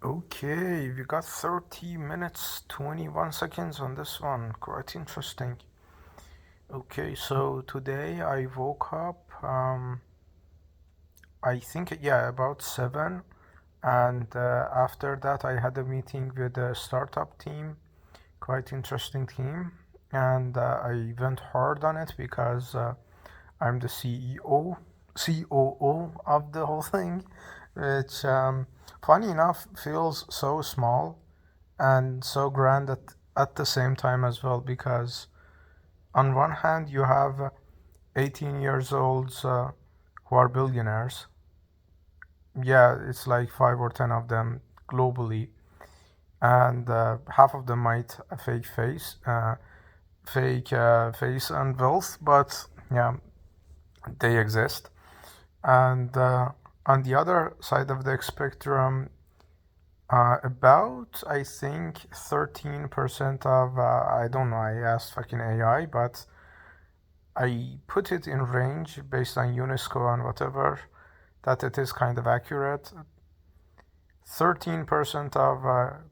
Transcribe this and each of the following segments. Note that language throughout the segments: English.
Okay, we got 30 minutes, 21 seconds on this one. Quite interesting. Okay, so today I woke up, I think, yeah, about 7. And after that, I had a meeting with the startup team. Quite interesting team. And I went hard on it because I'm the COO of the whole thing, which, funny enough, feels so small and so grand at the same time as well, because on one hand you have 18 years olds who are billionaires. Yeah, it's like 5 or 10 of them globally, and half of them might fake face and wealth, but yeah, they exist. And on the other side of the spectrum, about, I think, 13% of, I don't know, I asked fucking AI, but I put it in range based on UNESCO and whatever, that it is kind of accurate. 13% of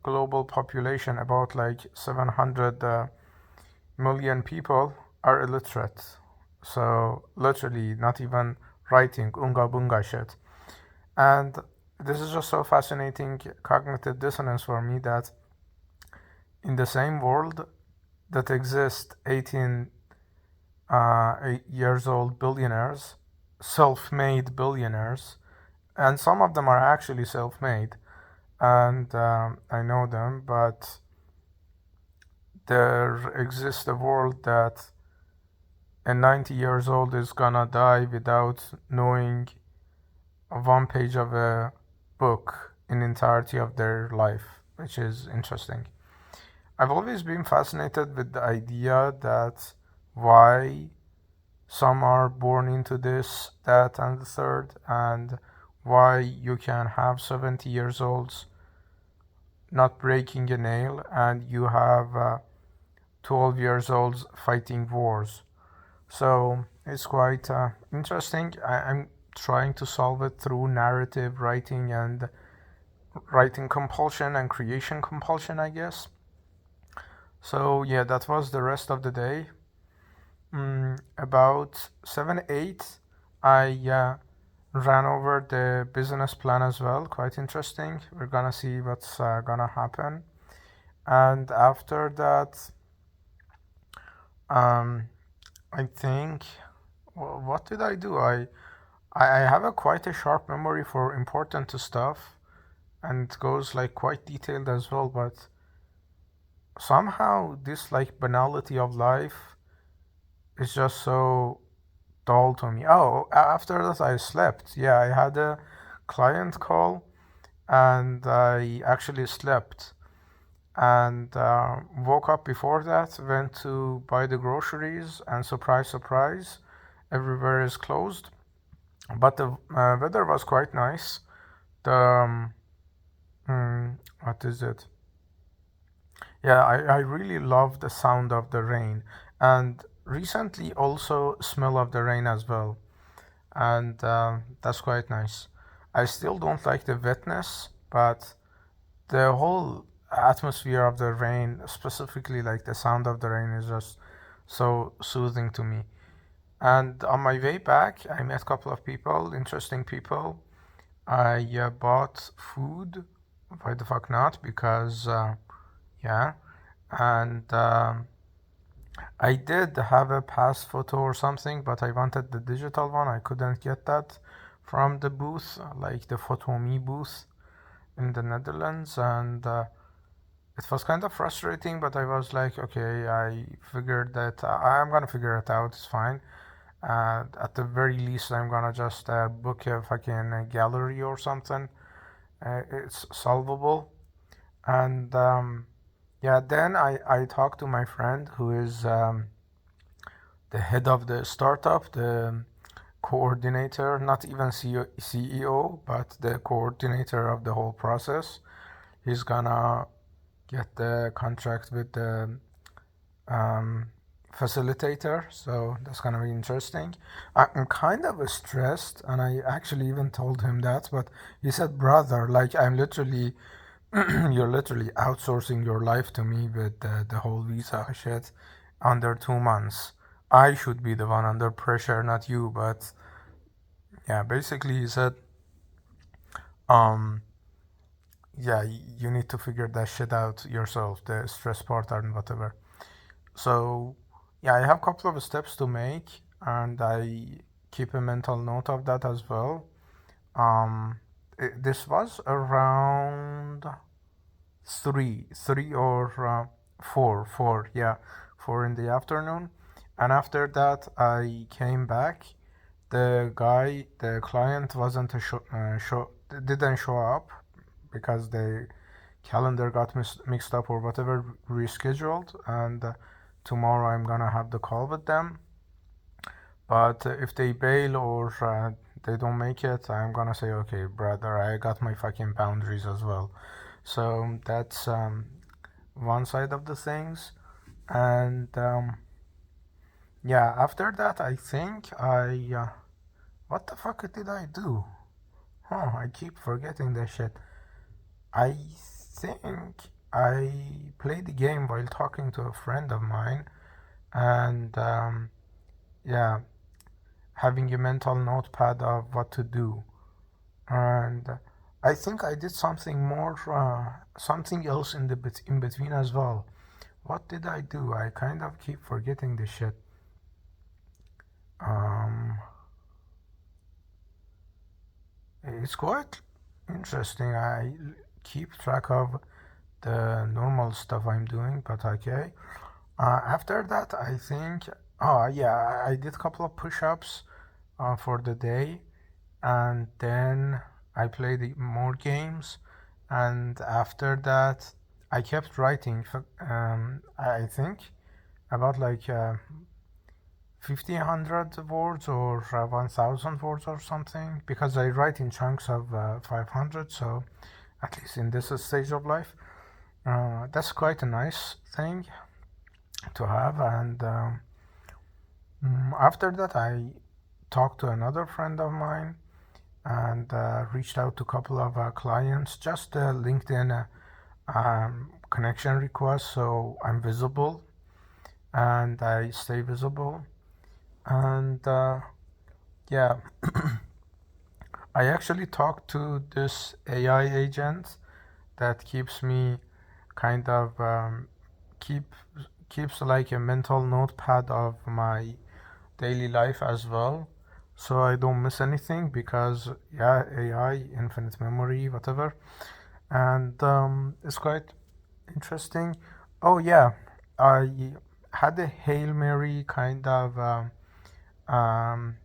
global population, about like 700 million people, are illiterate. So literally not even writing unga bunga shit. And this is just so fascinating cognitive dissonance for me, that in the same world that exist 18 years old billionaires, self-made billionaires, and some of them are actually self-made, and I know them, but there exists a world that a 90 years old is gonna die without knowing one page of a book in entirety of their life, which is interesting. I've always been fascinated with the idea that why some are born into this, that, and the third, and why you can have 70 years olds not breaking a nail and you have 12 years olds fighting wars. So it's quite interesting. I'm trying to solve it through narrative writing and writing compulsion and creation compulsion, I guess. So yeah, that was the rest of the day. About 7, 8, I ran over the business plan as well. Quite interesting. We're gonna see what's gonna happen. And after that, um, I think, what did I do? I have a quite a sharp memory for important stuff, and it goes like quite detailed as well. But somehow this like banality of life is just so dull to me. Oh, after that I slept. Yeah, I had a client call, and I actually slept, and woke up before that, went to buy the groceries, and surprise, surprise, everywhere is closed. But the weather was quite nice. The what is it? Yeah, I really love the sound of the rain, and recently also smell of the rain as well, and that's quite nice. I still don't like the wetness, but the whole atmosphere of the rain, specifically like the sound of the rain, is just so soothing to me. And on my way back, I met a couple of people, interesting people. I bought food. Why the fuck not? Because, yeah. And I did have a pass photo or something, but I wanted the digital one. I couldn't get that from the booth, like the Photo.me booth in the Netherlands. And it was kind of frustrating, but I was like, okay, I figured that I'm gonna figure it out. It's fine. At the very least, I'm gonna just book a fucking gallery or something. It's solvable. And yeah, then I talked to my friend who is the head of the startup, the coordinator, not even CEO, but the coordinator of the whole process. He's gonna get the contract with the um, facilitator, so that's gonna be interesting. I'm kind of stressed, and I actually even told him that, but he said, "Brother, like I'm literally You're literally outsourcing your life to me with the whole visa shit under 2 months. I should be the one under pressure, not you. But yeah, basically he said, um, yeah, you need to figure that shit out yourself, the stress part and whatever. So yeah, I have a couple of steps to make, and I keep a mental note of that as well. This was around three or four, yeah, 4 in the afternoon. And after that, I came back. The client wasn't didn't show up because the calendar got mixed up or whatever, rescheduled. And tomorrow I'm gonna have the call with them. But if they bail or they don't make it, I'm gonna say, okay, brother, I got my fucking boundaries as well. So that's one side of the things. And yeah, after that, I think what the fuck did I do? Huh, I keep forgetting that shit. I think I played the game while talking to a friend of mine, and yeah, having a mental notepad of what to do. And I think I did something more, something else in between as well. What did I do? I kind of keep forgetting the shit. Um, it's quite interesting. I keep track of the normal stuff I'm doing, but okay. After that, I think, oh yeah, I did a couple of push-ups for the day, and then I played more games, and after that, I kept writing. I think about like 1,500 words or 1,000 words or something, because I write in chunks of 500. So at least in this stage of life, that's quite a nice thing to have. And after that, I talked to another friend of mine and reached out to a couple of clients, just LinkedIn connection requests, so I'm visible and I stay visible. And yeah, I actually talked to this AI agent that keeps me kind of keep keeps like a mental notepad of my daily life as well, so I don't miss anything, because yeah, AI, infinite memory, whatever. And it's quite interesting. Oh yeah, I had a Hail Mary kind of um,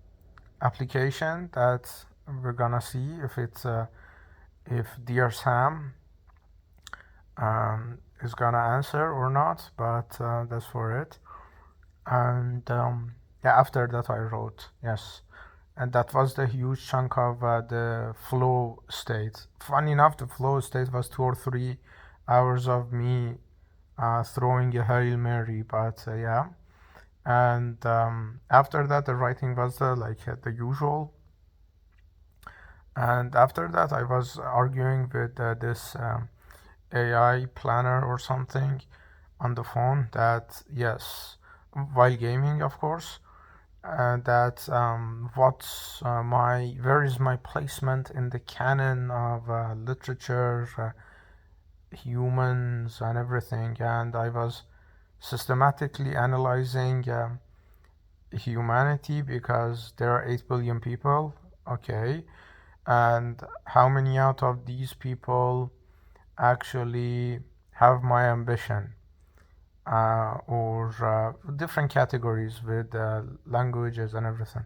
application that we're gonna see if it's if Dear Sam is gonna answer or not, but that's for it. And yeah, after that I wrote, yes, and that was the huge chunk of the flow state. Funny enough, the flow state was 2 or 3 hours of me throwing a Hail Mary, but yeah. And after that, the writing was like the usual. And after that, I was arguing with this AI planner or something on the phone that, yes, while gaming, of course, that where is my placement in the canon of literature, humans, and everything. And I was systematically analyzing humanity, because there are 8 billion people, okay, and how many out of these people actually have my ambition, or different categories with languages and everything.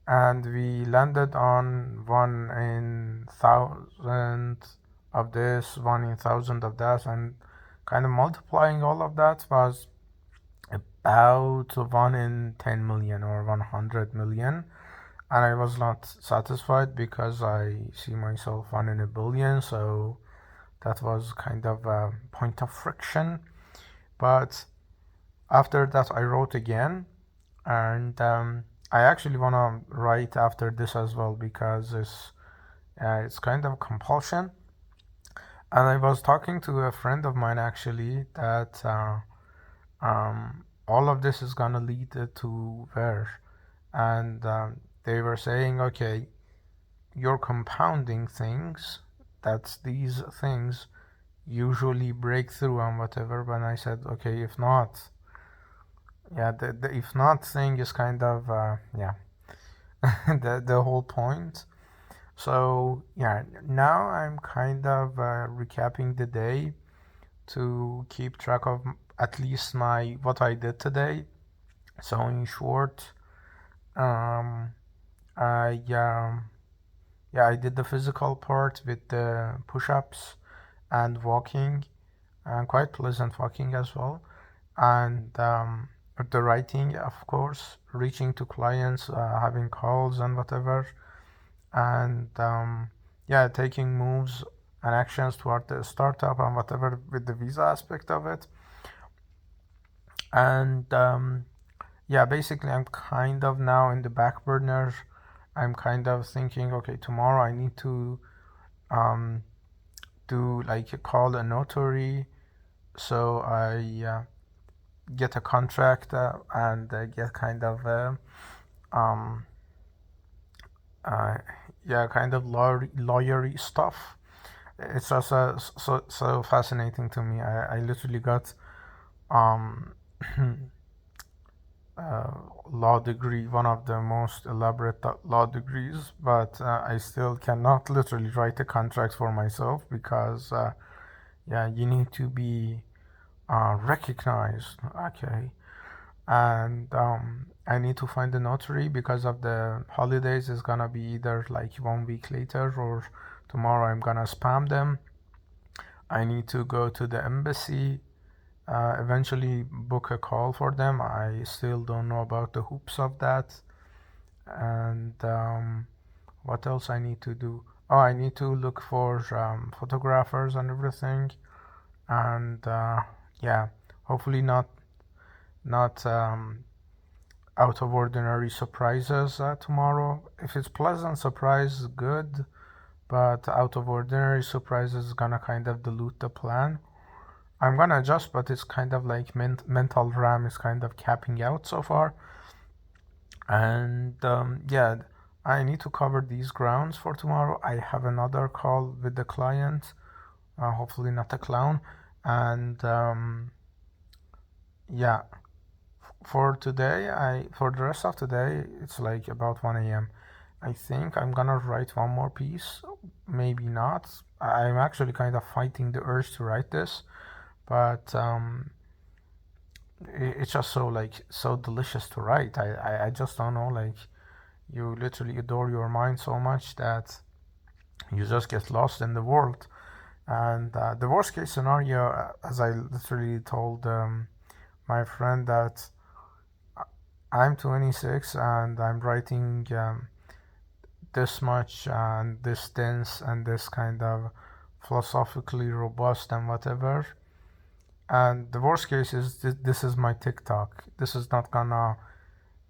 And we landed on 1 in 1,000 of this, 1 in 1,000 of that, and kind of multiplying all of that was about 1 in 10 million or 100 million. And I was not satisfied, because I see myself 1 in 1 billion, so that was kind of a point of friction. But after that, I wrote again, and I actually want to write after this as well, because it's kind of compulsion. And I was talking to a friend of mine actually that all of this is gonna lead to where, and they were saying, okay, you're compounding things. That's these things usually break through and whatever. But I said, okay, if not, yeah, the if not thing is kind of yeah, the whole point. So yeah, now I'm kind of recapping the day to keep track of at least my what I did today. So in short, um, I yeah, I did the physical part with the push-ups and walking, and quite pleasant walking as well. And the writing, of course, reaching to clients, having calls and whatever, and yeah, taking moves and actions toward the startup and whatever with the visa aspect of it. And yeah, basically, I'm kind of now in the back burner. I'm kind of thinking, okay, tomorrow I need to um, do like call a notary, so I get a contract and get kind of um, uh, yeah, kind of lawyery stuff. It's just so fascinating to me. I literally got um, uh, law degree, one of the most elaborate law degrees, but I still cannot literally write a contract for myself because yeah, you need to be recognized. Okay, and I need to find a notary because of the holidays. It's gonna be either like 1 week later or tomorrow. I'm gonna spam them. I need to go to the embassy, eventually book a call for them. I still don't know about the hoops of that. And what else I need to do? Oh, I need to look for photographers and everything. And yeah, hopefully not out of ordinary surprises tomorrow. If it's pleasant surprise, good. But out of ordinary surprises is gonna kind of dilute the plan. I'm gonna adjust, but it's kind of like mental RAM is kind of capping out so far. And yeah, I need to cover these grounds for tomorrow. I have another call with the client, hopefully not a clown. And yeah, for today, I for the rest of today, it's like about 1 a.m. I think I'm gonna write one more piece, maybe not. I'm actually kind of fighting the urge to write this, but it's just so like so delicious to write. I just don't know, like you literally adore your mind so much that you just get lost in the world. And the worst case scenario, as I literally told my friend, that I'm 26 and I'm writing this much and this dense and this kind of philosophically robust and whatever. And the worst case is this is my TikTok. This is not gonna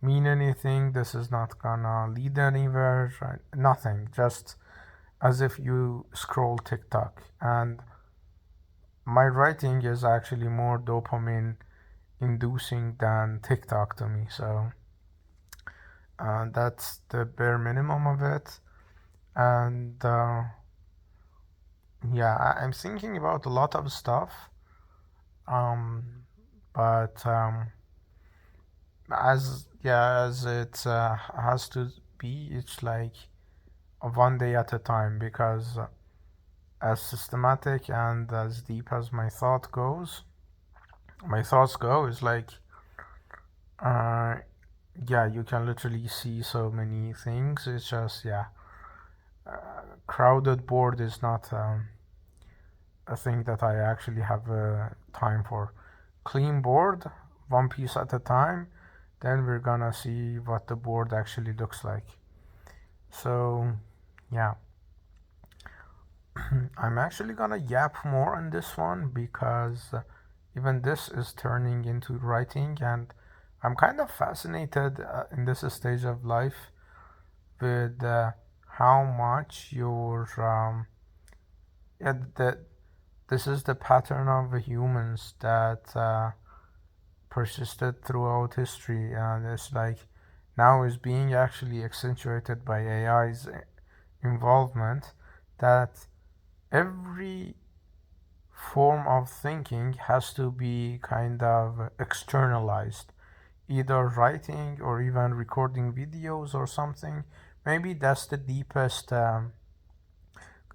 mean anything. This is not gonna lead anywhere. Right? Nothing. Just as if you scroll TikTok. And my writing is actually more dopamine inducing than TikTok to me. So that's the bare minimum of it. And yeah, I'm thinking about a lot of stuff. Um, but as yeah, as it has to be, it's like one day at a time because as systematic and as deep as my thoughts go is like uh, yeah, you can literally see so many things. It's just yeah, crowded board is not a thing that I actually have time for. Clean board, one piece at a time. Then we're gonna see what the board actually looks like. So yeah, I'm actually gonna yap more on this one because even this is turning into writing, and I'm kind of fascinated in this stage of life with how much your yeah, this is the pattern of the humans that persisted throughout history, and it's like now is being actually accentuated by AI's involvement, that every form of thinking has to be kind of externalized, either writing or even recording videos or something. Maybe that's the deepest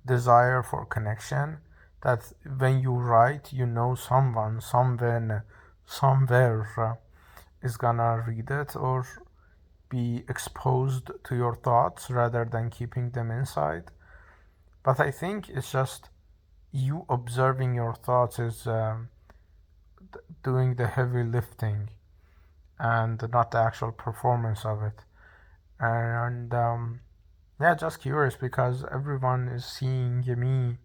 desire for connection, that when you write, you know someone, somewhere is gonna read it or be exposed to your thoughts rather than keeping them inside. But I think it's just you observing your thoughts is doing the heavy lifting and not the actual performance of it. And yeah, just curious because everyone is seeing me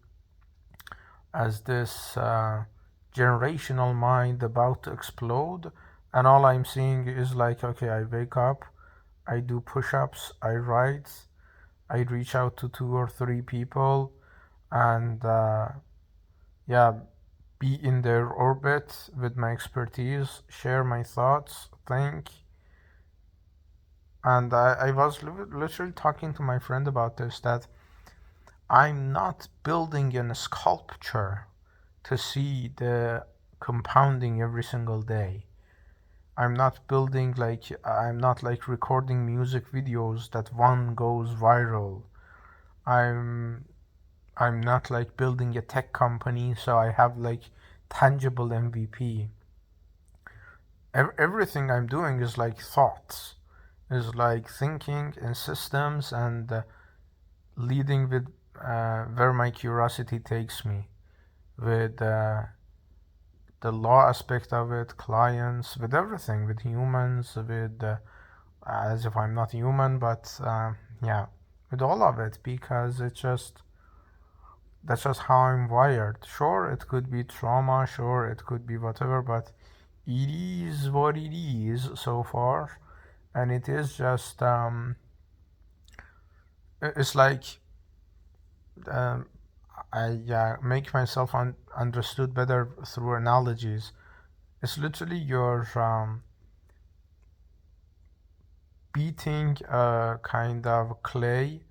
as this generational mind about to explode, and all I'm seeing is like, okay, I wake up, I do push-ups, I write, I reach out to 2 or 3 people, and yeah, be in their orbit with my expertise, share my thoughts, think. And I was literally talking to my friend about this, that I'm not building a sculpture to see the compounding every single day. I'm not building like, I'm not like recording music videos that one goes viral. I'm I'm not like building a tech company so I have like tangible MVP. Everything I'm doing is like thoughts, is like thinking in systems and leading with where my curiosity takes me, with the law aspect of it, clients, with everything, with humans, with as if I'm not human, but yeah, with all of it, because it's just that's just how I'm wired. Sure, it could be trauma, sure, it could be whatever, but it is what it is so far, and it is just it's like um, I make myself understood better through analogies. It's literally you're beating a kind of clay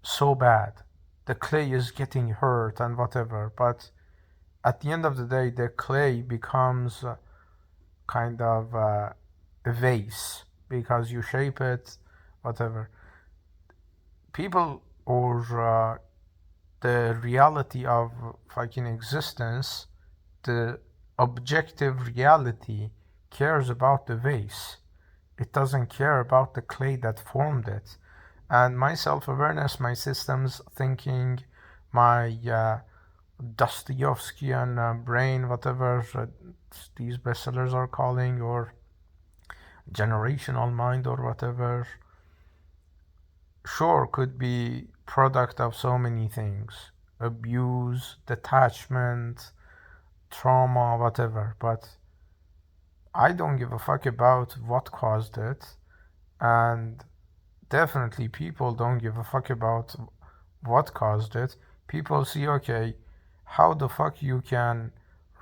so bad. The clay is getting hurt and whatever, but at the end of the day, the clay becomes kind of a vase because you shape it, whatever. People or the reality of fucking existence, the objective reality cares about the vase. It doesn't care about the clay that formed it. And my self-awareness, my systems thinking, my Dostoevskian brain, whatever these bestsellers are calling, or generational mind, or whatever, sure, could be product of so many things: abuse, detachment, trauma, whatever. But I don't give a fuck about what caused it, and definitely people don't give a fuck about what caused it. People see, okay, how the fuck you can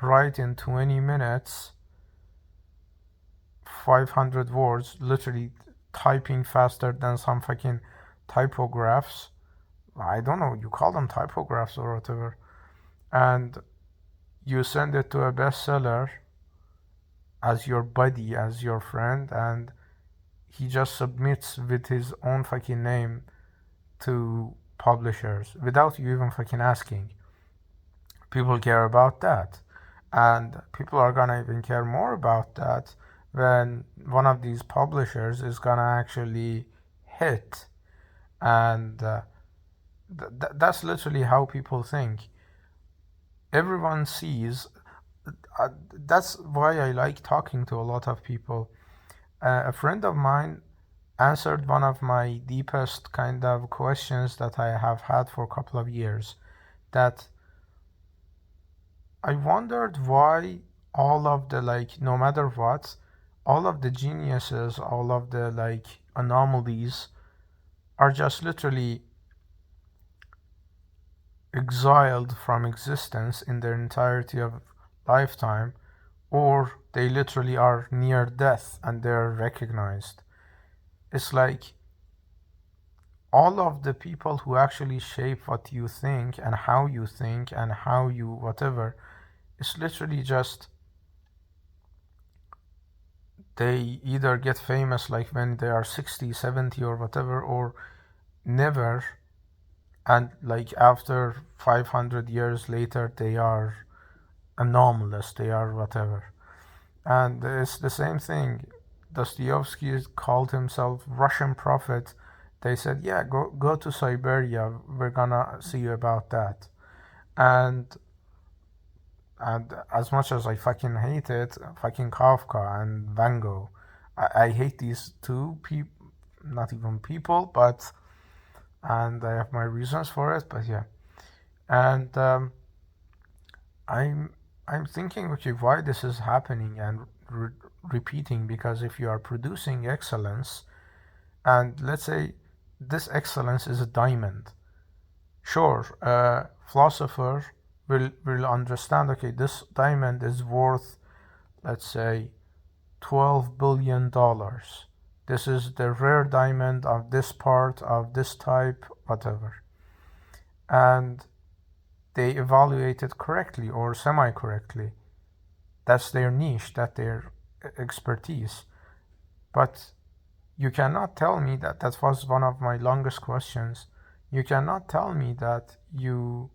write in 20 minutes 500 words, literally typing faster than some fucking typographs. I don't know, you call them typographs or whatever. And you send it to a bestseller as your buddy, as your friend, and he just submits with his own fucking name to publishers without you even fucking asking. People care about that. And people are gonna even care more about that when one of these publishers is gonna actually hit. And that's literally how people think. Everyone sees. That's why I like talking to a lot of people. A friend of mine answered one of my deepest kind of questions that I have had for a couple of years. That I wondered why all of the, like, no matter what, all of the geniuses, all of the like anomalies are just literally exiled from existence in their entirety of lifetime, or they literally are near death and they're recognized. It's like all of the people who actually shape what you think and how you whatever, it's literally just they either get famous like when they are 60, 70 or whatever, or never, and like after 500 years later they are anomalous, they are whatever. And it's the same thing. Dostoevsky called himself Russian prophet. They said, yeah, go to Siberia, we're gonna see you about that. And and as much as I fucking hate it, fucking Kafka and Van Gogh, I hate these two people, not even people, but, and I have my reasons for it, but yeah. And I'm I'm thinking, okay, why this is happening and repeating, because if you are producing excellence, and let's say this excellence is a diamond, sure, a philosopher will understand, okay, this diamond is worth, let's say, $12 billion. This is the rare diamond of this part, of this type, whatever. And they evaluate it correctly or semi correctly. That's their niche, that's their expertise. But you cannot tell me that, that was one of my longest questions. You cannot tell me that you,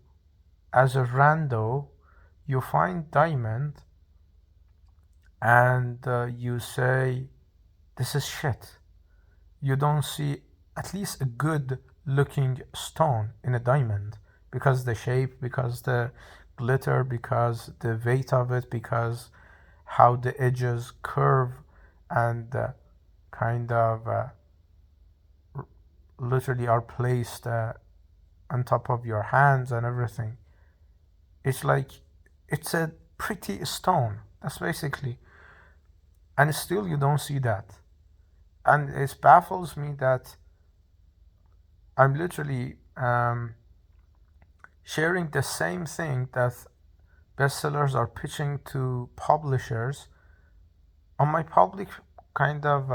as a rando, you find diamond and you say, this is shit. You don't see at least a good looking stone in a diamond, because the shape, because the glitter, because the weight of it, because how the edges curve and kind of literally are placed on top of your hands and everything. It's like, it's a pretty stone. That's basically, and still you don't see that. And it baffles me that I'm literally sharing the same thing that bestsellers are pitching to publishers on my public kind of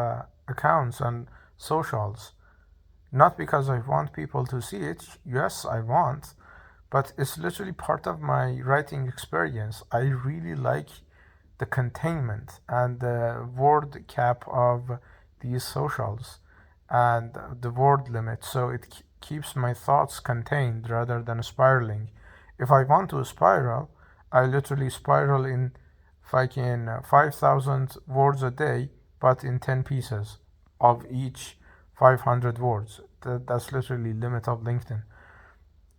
accounts and socials. Not because I want people to see it, yes, I want, but it's literally part of my writing experience. I really like the containment and the word cap of these socials and the word limit, so it keeps my thoughts contained rather than spiraling. If I want to spiral, I literally spiral in fucking 5,000 words a day, but in 10 pieces of each 500 words. That's literally limit of LinkedIn.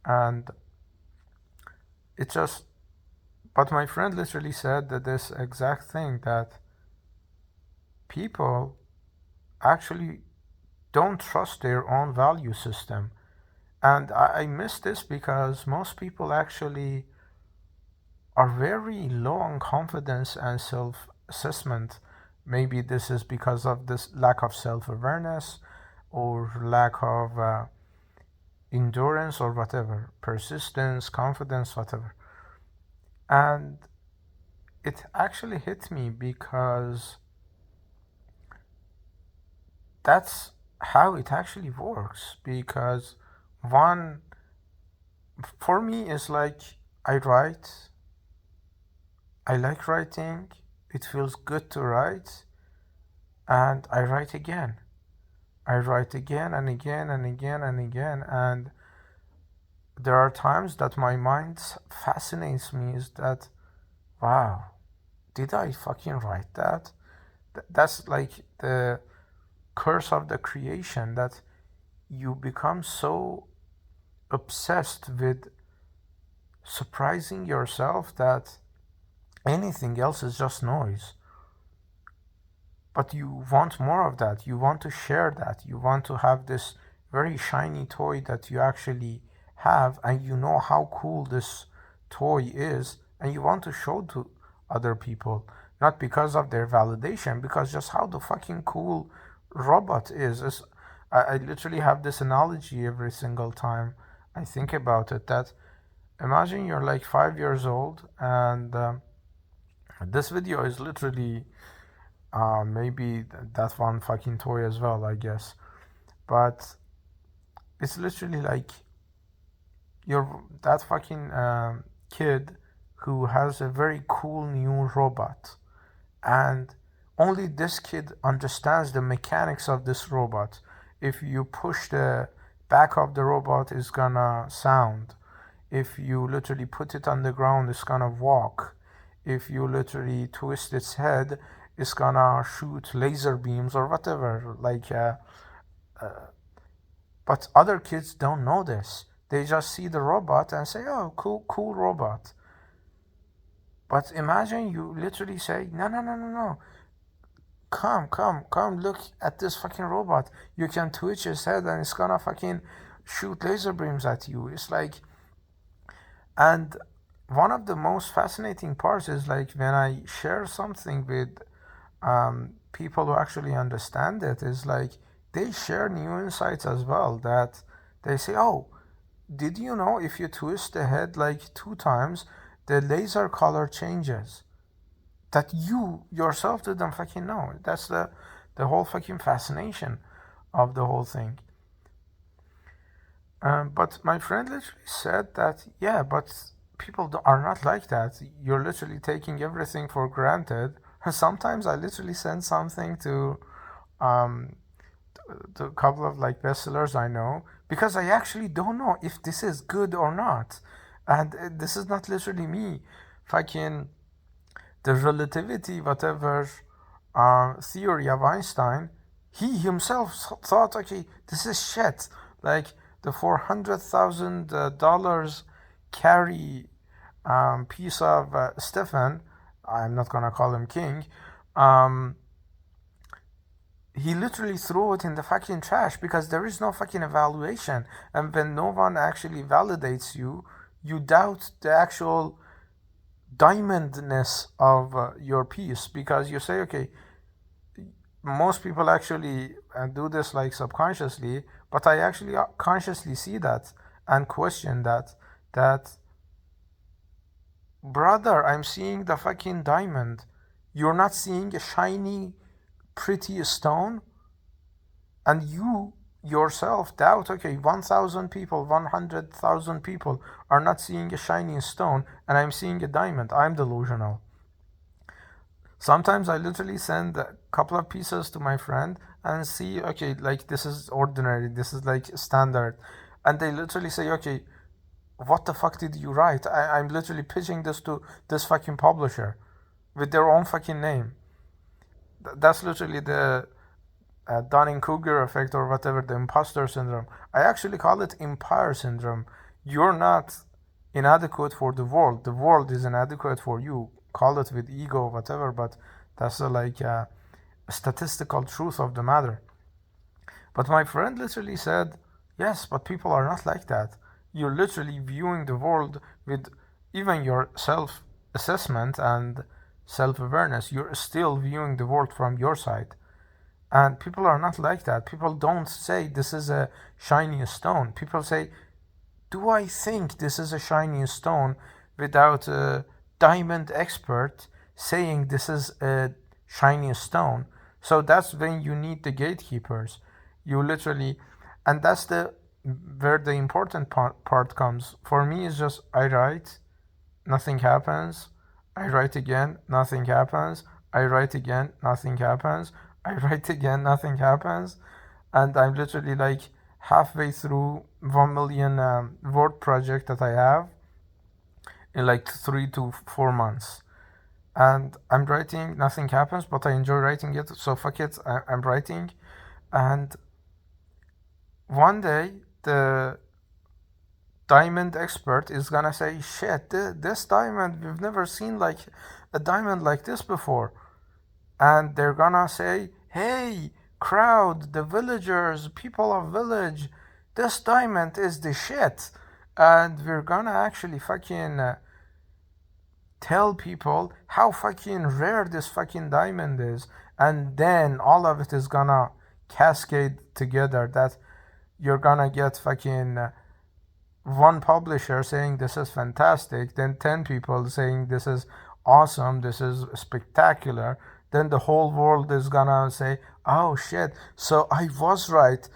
And it just, but my friend literally said that this exact thing, that people actually don't trust their own value system. And I miss this because most people actually are very low on confidence and self assessment. Maybe this is because of this lack of self awareness or lack of endurance or whatever, persistence, confidence, whatever. And it actually hit me because that's how it actually works. Because one, for me, is like, I write, I like writing, it feels good to write, and I write again. I write again and again and again and again, and there are times that my mind fascinates me, is that, wow, did I fucking write that? That's like the curse of the creation, that you become so obsessed with surprising yourself that anything else is just noise. But you want more of that. You want to share that. You want to have this very shiny toy that you actually have, and you know how cool this toy is, and you want to show to other people, not because of their validation, because just how the fucking cool robot is. I literally have this analogy every single time I think about it, that imagine you're like 5 years old, and this video is literally maybe that one fucking toy as well, I guess. But it's literally like you're that fucking kid who has a very cool new robot, and only this kid understands the mechanics of this robot. If you push the back of the robot, it's gonna sound. If you literally put it on the ground, it's gonna walk. If you literally twist its head, it's gonna shoot laser beams or whatever. But other kids don't know this. They just see the robot and say, "Oh, cool, cool robot." But imagine you literally say, "No, no, no, no, no. Come, look at this fucking robot. You can twitch his head and it's gonna fucking shoot laser beams at you." It's like, and one of the most fascinating parts is like when I share something with people who actually understand it, is like they share new insights as well. That they say, "Oh, did you know if you twist the head like 2 times, the laser color changes?" That you yourself didn't fucking know. That's the whole fucking fascination of the whole thing. But my friend literally said that, yeah, but people are not like that. You're literally taking everything for granted. Sometimes I literally send something um, to a couple of like bestsellers I know, because I actually don't know if this is good or not. And this is not literally me fucking the relativity, whatever theory of Einstein. He himself thought, okay, this is shit. Like the $400,000 carry piece of Stephen, I'm not gonna call him king, he literally threw it in the fucking trash because there is no fucking evaluation. And when no one actually validates you, you doubt the actual diamondness of your piece, because you say, okay, most people actually do this like subconsciously, but I actually consciously see that and question that brother, I'm seeing the fucking diamond. You're not seeing a shiny, pretty stone? And you yourself doubt, okay, 1,000 people, 100,000 people are not seeing a shiny stone, and I'm seeing a diamond. I'm delusional. Sometimes I literally send a couple of pieces to my friend and see, okay, like this is ordinary, this is like standard. And they literally say, okay, what the fuck did you write? I'm literally pitching this to this fucking publisher with their own fucking name. That's literally the Dunning-Kruger effect, or whatever, the imposter syndrome. I actually call it empire syndrome. You're not inadequate for the world is inadequate for you. Call it with ego, whatever, but that's a statistical truth of the matter. But my friend literally said, yes, but people are not like that. You're literally viewing the world with even your self-assessment and self-awareness. You're still viewing the world from your side. And people are not like that. People don't say this is a shiny stone. People say, do I think this is a shiny stone, without a diamond expert saying this is a shiny stone? So that's when you need the gatekeepers. You literally, and that's the where the important part comes. For me, it's just I write, nothing happens. I write again, nothing happens. I write again, nothing happens. I write again, nothing happens. And I'm literally like halfway through 1 million word project that I have in like 3 to 4 months. And I'm writing, nothing happens, but I enjoy writing it. So fuck it, I'm writing. And one day the diamond expert is gonna say, shit, this diamond, we've never seen like a diamond like this before. And they're gonna say, hey, crowd, the villagers, people of village, this diamond is the shit. And we're gonna actually fucking tell people how fucking rare this fucking diamond is. And then all of it is gonna cascade together, that you're gonna get fucking one publisher saying this is fantastic, then 10 people saying this is awesome, this is spectacular, then the whole world is gonna say, oh shit, so I was right.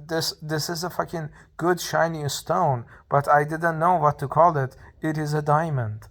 This is a fucking good shiny stone, but I didn't know what to call it. It is a diamond.